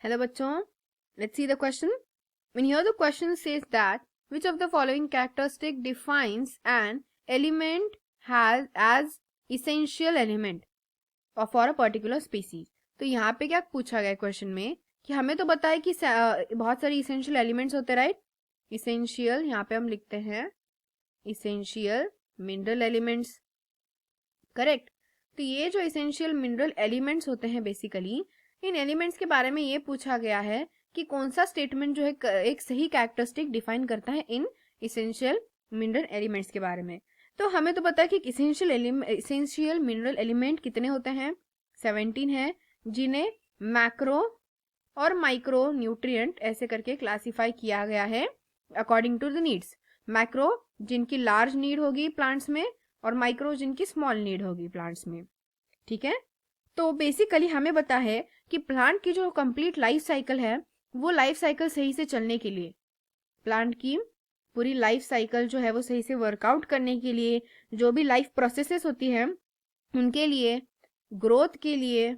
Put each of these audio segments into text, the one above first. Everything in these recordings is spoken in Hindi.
Hello बच्चों, let's see the question. When here the question says that which of the following characteristic defines an element has as essential element or for a particular species. तो यहाँ पे क्या पूछा गया क्वेश्चन में कि हमें तो बताया कि बहुत सारे इसेंशियल एलिमेंट्स होते हैं, राइट. इसेंशियल यहाँ पे हम लिखते हैं इसेंशियल मिनरल एलिमेंट्स, करेक्ट. तो ये जो इसेंशियल मिनरल एलिमेंट्स होते हैं बेसिकली, इन एलिमेंट्स के बारे में ये पूछा गया है कि कौन सा स्टेटमेंट जो है एक सही कैरेक्टरिस्टिक डिफाइन करता है इन इसेंशियल मिनरल एलिमेंट्स के बारे में. तो हमें तो पता है कि इसेंशियल मिनरल एलिमेंट कितने होते हैं, 17 है, जिन्हें मैक्रो और माइक्रो न्यूट्रिएंट ऐसे करके क्लासिफाई किया गया है according to the needs. Macro जिनकी लार्ज नीड होगी प्लांट्स में, और माइक्रो जिनकी स्मॉल नीड होगी प्लांट्स में. ठीक है. तो बेसिकली हमें पता है कि प्लांट की जो कंप्लीट लाइफ साइकिल है, वो लाइफ साइकिल सही से चलने के लिए, प्लांट की पूरी लाइफ साइकिल जो है वो सही से वर्कआउट करने के लिए, जो भी लाइफ प्रोसेसेस होती है उनके लिए, ग्रोथ के लिए,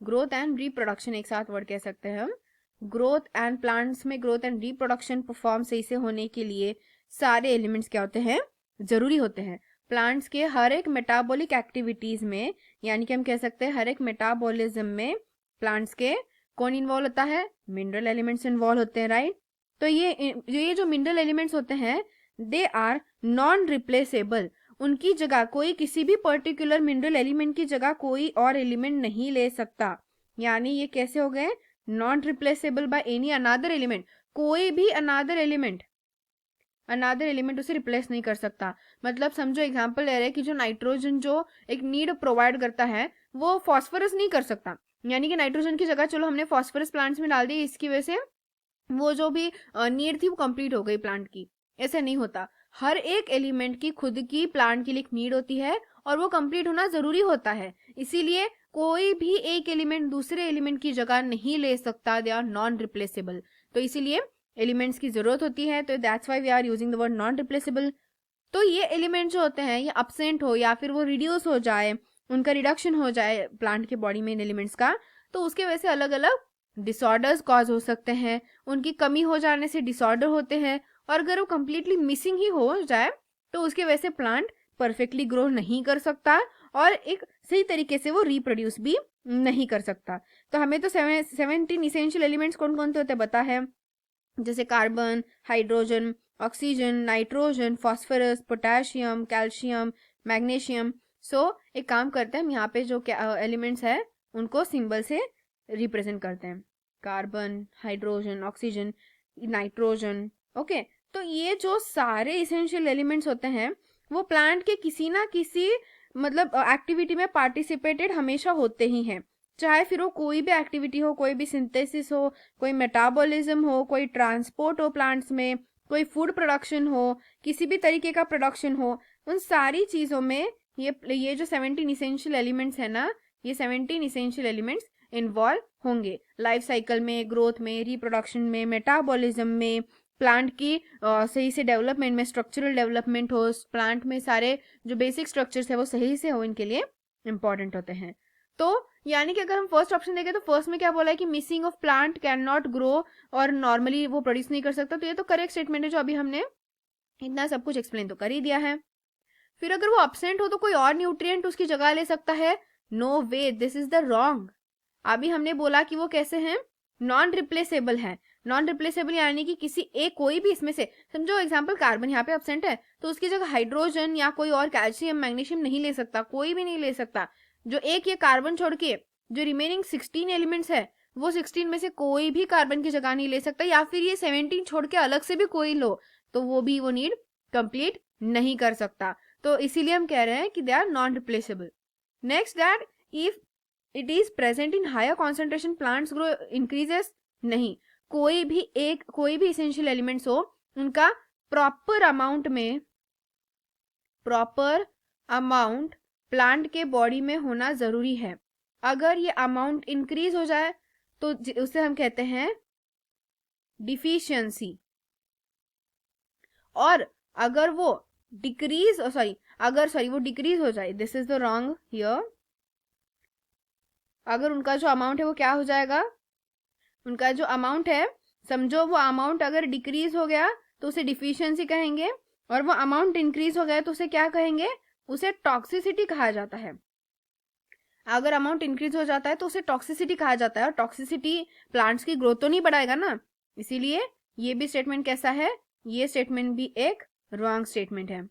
ग्रोथ एंड रिप्रोडक्शन एक साथ वर्ड कह सकते हैं हम, ग्रोथ एंड प्लांट्स में ग्रोथ एंड रिप्रोडक्शन परफॉर्म सही से होने के लिए सारे एलिमेंट्स क्या होते हैं, जरूरी होते हैं. प्लांट्स के हर एक मेटाबॉलिक एक्टिविटीज में, यानी कि हम कह सकते हैं हर एक मेटाबॉलिज्म में प्लांट्स के कौन इन्वॉल्व होता है, मिनरल एलिमेंट्स इन्वॉल्व होते हैं, राइट. तो ये जो मिनरल एलिमेंट्स होते हैं दे आर नॉन रिप्लेसेबल. उनकी जगह कोई किसी भी पर्टिकुलर मिनरल एलिमेंट की जगह कोई और एलिमेंट नहीं ले सकता. यानी ये कैसे हो गए, non replaceable by any another element. कोई भी अनदर एलिमेंट उसे रिप्लेस नहीं कर सकता. मतलब समझो एग्जांपल ले रहे हैं कि जो नाइट्रोजन जो एक नीड प्रोवाइड करता है वो फॉस्फोरस नहीं कर सकता. यानी कि नाइट्रोजन की जगह चलो हमने फॉस्फोरस प्लांट्स में डाल दी, इसकी वजह से वो जो भी नीड थी वो कंप्लीट हो गई प्लांट की. ऐसे नहीं होता. हर एक एलिमेंट की खुद की प्लांट के लिए एक नीड होती है और वो कंप्लीट होना जरूरी होता है. इसीलिए कोई भी एक एलिमेंट दूसरे एलिमेंट की जगह नहीं ले सकता. They are non replaceable. तो इसीलिए एलिमेंट्स की जरूरत होती है. तो that's why we are using the word non replaceable. तो ये एलिमेंट जो होते हैं ये अब्सेंट हो या फिर वो रिड्यूस हो जाए, उनका रिडक्शन हो जाए प्लांट के बॉडी में इन एलिमेंट्स का, तो उसके वजह से अलग अलग डिसऑर्डर्स कॉज हो सकते हैं. उनकी कमी हो जाने से डिसऑर्डर होते हैं. और अगर वो कंप्लीटली मिसिंग ही हो जाए तो उसके वजह से प्लांट परफेक्टली ग्रो नहीं कर सकता और एक सही तरीके से वो रिप्रोड्यूस भी नहीं कर सकता. तो हमें तो 17 इसेंशियल एलिमेंट्स कौन कौन से होते हैं बता है, जैसे carbon, hydrogen, oxygen, nitrogen, phosphorus, potassium, calcium, magnesium. एक काम करते हैं हम यहाँ पे जो एलिमेंट्स है उनको सिंबल से रिप्रेजेंट करते हैं. Carbon, hydrogen, oxygen, nitrogen. Okay. तो ये जो सारे इसेंशियल एलिमेंट्स होते हैं वो प्लांट के किसी ना किसी मतलब एक्टिविटी में पार्टिसिपेटेड हमेशा होते ही हैं. चाहे फिर वो कोई भी एक्टिविटी हो, कोई भी सिंथेसिस हो, कोई मेटाबॉलिज्म हो, कोई ट्रांसपोर्ट हो प्लांट्स में, कोई फूड प्रोडक्शन हो, किसी भी तरीके का प्रोडक्शन हो, उन सारी चीज़ों में ये जो 17 इसेंशियल एलिमेंट्स है ना, ये 17 इसेंशियल एलिमेंट्स इन्वॉल्व होंगे लाइफ साइकिल में, ग्रोथ में, रिप्रोडक्शन में, मेटाबॉलिज्म में, प्लांट की सही से डेवलपमेंट में, स्ट्रक्चरल डेवलपमेंट हो, प्लांट में सारे जो बेसिक स्ट्रक्चर्स है वो सही से हो, इनके लिए इंपॉर्टेंट होते हैं. तो यानी कि अगर हम फर्स्ट ऑप्शन देखें तो फर्स्ट में क्या बोला है कि missing of plant can not grow और नॉर्मली वो प्रोड्यूस नहीं कर सकता. तो ये तो करेक्ट स्टेटमेंट है, जो अभी हमने इतना सब कुछ एक्सप्लेन तो कर ही दिया है. फिर अगर वो अब्सेंट हो तो कोई और न्यूट्रिएंट उसकी जगह ले सकता है. No way, this is the wrong. अभी हमने बोला कि वो कैसे हैं, नॉन रिप्लेसेबल है. नॉन रिप्लेसेबल यानी कि किसी एक कोई भी इसमें से, समझो एग्जांपल कार्बन यहाँ पे अब्सेंट है तो उसकी जगह हाइड्रोजन या कोई और कैल्शियम, मैग्नीशियम नहीं ले सकता, कोई भी नहीं ले सकता. जो एक ये कार्बन छोड़ के जो रिमेनिंग 16 एलिमेंट्स है वो 16 में से कोई भी कार्बन की जगह नहीं ले सकता, या फिर ये 17 छोड़ के अलग से भी कोई लो तो वो भी वो नीड कंप्लीट नहीं कर सकता. तो इसीलिए हम कह रहे हैं कि they are non replaceable. Next that if it is present in higher concentration plants grow increases. नहीं, कोई भी इसेंशियल एलिमेंट्स हो उनका प्रॉपर अमाउंट प्लांट के बॉडी में होना जरूरी है. अगर ये अमाउंट इंक्रीज हो जाए तो उसे हम कहते हैं डिफिशियंसी. और अगर वो डिक्रीज वो डिक्रीज हो जाए, this is the wrong here. अगर उनका जो अमाउंट है वो क्या हो जाएगा, उनका जो अमाउंट है, समझो वो अमाउंट अगर डिक्रीज हो गया तो उसे डिफिशियंसी कहेंगे, और वो अमाउंट इंक्रीज हो गया तो उसे क्या कहेंगे, उसे टॉक्सिसिटी कहा जाता है। अगर अमाउंट इंक्रीज हो जाता है तो उसे टॉक्सिसिटी कहा जाता है, और टॉक्सिसिटी प्लांट्स की ग्रोथ तो नहीं बढ़ाएगा ना, इसीलिए ये भी स्टेटमेंट कैसा है, ये स्टेटमेंट भी एक रॉन्ग स्टेटमेंट है।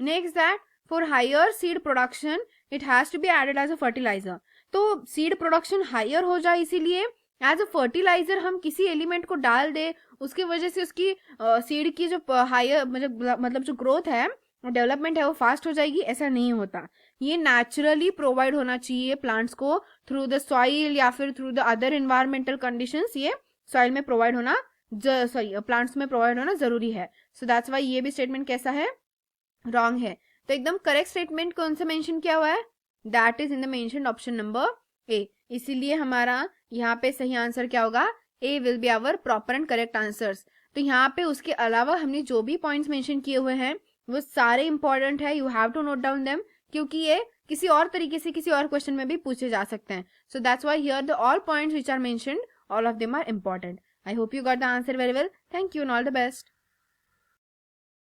Next that for higher seed production it has to be added as a fertilizer. तो सीड प्रोडक्शन हायर हो जाए इसीलिए एज अ फर्टिलाइजर हम किसी एलिमेंट को डाल दे, उसकी वजह से उसकी सीड की जो हायर मतलब जो ग्रोथ है, डेवलपमेंट है, वो फास्ट हो जाएगी, ऐसा नहीं होता। ये नेचुरली प्रोवाइड होना चाहिए प्लांट्स को थ्रू द सॉइल या फिर through the other environmental conditions, ये सॉइल में प्रोवाइड होना सॉरी प्लांट्स में प्रोवाइड होना जरूरी है। सो दैट्स वाई ये भी स्टेटमेंट कैसा है, रॉन्ग है। तो एकदम करेक्ट स्टेटमेंट कौन सा मेंशन किया हुआ है, that is in the mention option number A. इसीलिए हमारा यहाँ पे सही आंसर क्या होगा, A will be our proper and correct answers. तो यहाँ पे उसके अलावा हमने जो भी पॉइंट्स मेंशन किए हुए हैं वो सारे इंपॉर्टेंट है, you have to note down them, क्योंकि ये किसी और तरीके से किसी और क्वेश्चन में भी पूछे जा सकते हैं। So that's why here the all points which are mentioned, all of them are important. I hope you got the answer very well. Thank you and all the best.